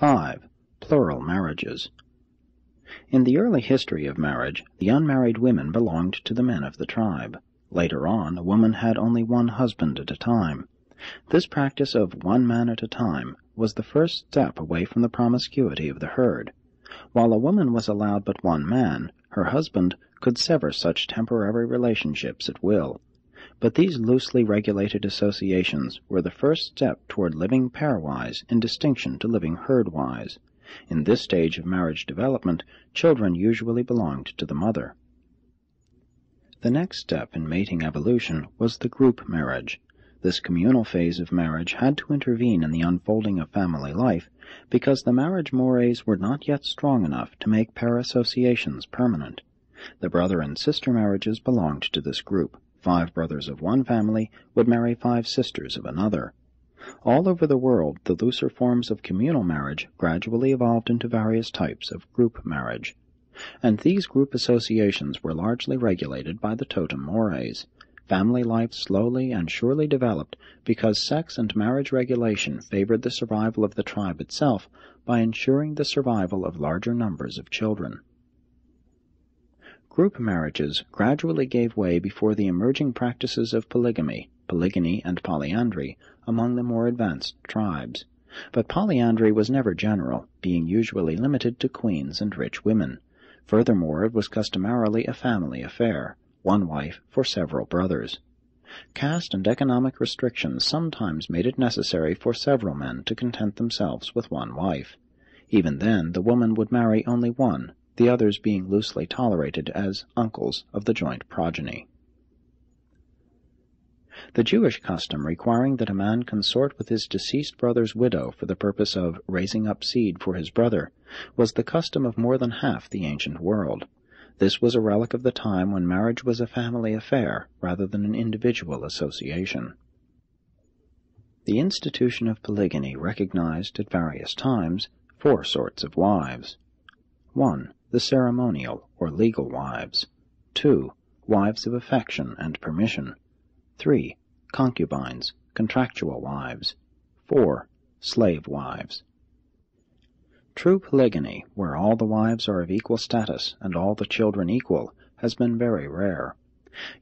5. Plural marriages. In the early history of marriage, the unmarried women belonged to the men of the tribe. Later on, a woman had only one husband at a time. This practice of one man at a time was the first step away from the promiscuity of the herd. While a woman was allowed but one man, her husband could sever such temporary relationships at will. But these loosely regulated associations were the first step toward living pairwise in distinction to living herdwise. In this stage of marriage development, children usually belonged to the mother. The next step in mating evolution was the group marriage. This communal phase of marriage had to intervene in the unfolding of family life because the marriage mores were not yet strong enough to make pair associations permanent. The brother and sister marriages belonged to this group. 5 brothers of one family would marry 5 sisters of another. All over the world, the looser forms of communal marriage gradually evolved into various types of group marriage, and these group associations were largely regulated by the totem mores. Family life slowly and surely developed because sex and marriage regulation favored the survival of the tribe itself by ensuring the survival of larger numbers of children. Group marriages gradually gave way before the emerging practices of polygamy, and polyandry among the more advanced tribes. But polyandry was never general, being usually limited to queens and rich women. Furthermore, it was customarily a family affair, one wife for several brothers. Caste and economic restrictions sometimes made it necessary for several men to content themselves with one wife. Even then, the woman would marry only one, the others being loosely tolerated as uncles of the joint progeny. The Jewish custom requiring that a man consort with his deceased brother's widow for the purpose of raising up seed for his brother was the custom of more than half the ancient world. This was a relic of the time when marriage was a family affair rather than an individual association. The institution of polygamy recognized at various times 4 sorts of wives. 1. The ceremonial or legal wives. 2. Wives of affection and permission. 3. Concubines, contractual wives. 4. Slave wives. True polygamy, where all the wives are of equal status and all the children equal, has been very rare.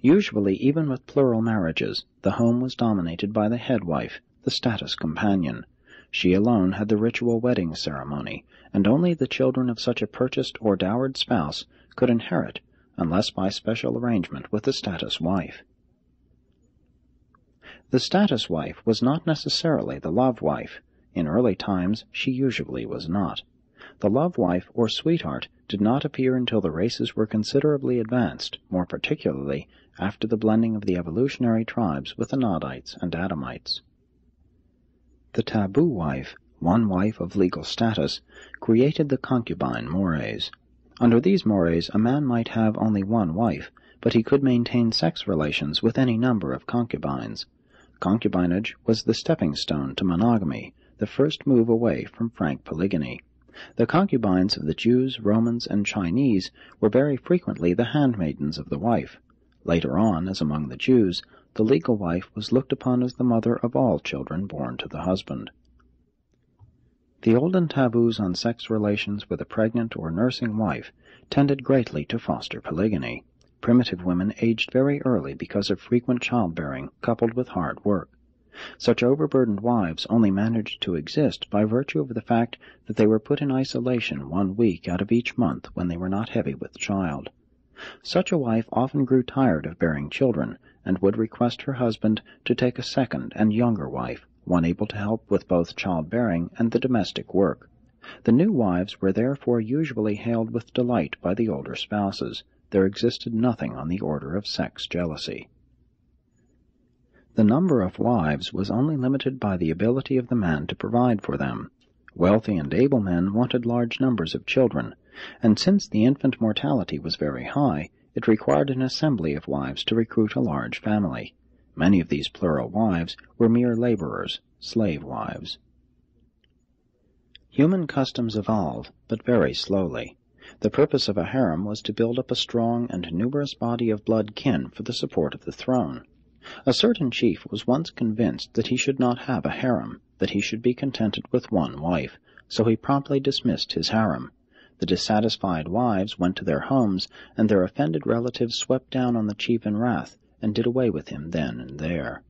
Usually, even with plural marriages, the home was dominated by the head wife, the status companion. She alone had the ritual wedding ceremony, and only the children of such a purchased or dowered spouse could inherit, unless by special arrangement with the status wife. The status wife was not necessarily the love wife. In early times, she usually was not. The love wife or sweetheart did not appear until the races were considerably advanced, more particularly after the blending of the evolutionary tribes with the Nodites and Adamites. The taboo wife, one wife of legal status, created the concubine mores. Under these mores, a man might have only one wife, but he could maintain sex relations with any number of concubines. Concubinage was the stepping stone to monogamy, the first move away from frank polygamy. The concubines of the Jews, Romans, and Chinese were very frequently the handmaidens of the wife. Later on, as among the Jews, the legal wife was looked upon as the mother of all children born to the husband. The olden taboos on sex relations with a pregnant or nursing wife tended greatly to foster polygamy. Primitive women aged very early because of frequent childbearing coupled with hard work. Such overburdened wives only managed to exist by virtue of the fact that they were put in isolation 1 week out of each month when they were not heavy with child. Such a wife often grew tired of bearing children, and would request her husband to take a second and younger wife, one able to help with both childbearing and the domestic work. The new wives were therefore usually hailed with delight by the older spouses. There existed nothing on the order of sex jealousy. The number of wives was only limited by the ability of the man to provide for them. Wealthy and able men wanted large numbers of children, and since the infant mortality was very high, it required an assembly of wives to recruit a large family. Many of these plural wives were mere laborers, slave wives. Human customs evolve, but very slowly. The purpose of a harem was to build up a strong and numerous body of blood kin for the support of the throne. A certain chief was once convinced that he should not have a harem, that he should be contented with one wife, so he promptly dismissed his harem. The dissatisfied wives went to their homes, and their offended relatives swept down on the chief in wrath, and did away with him then and there.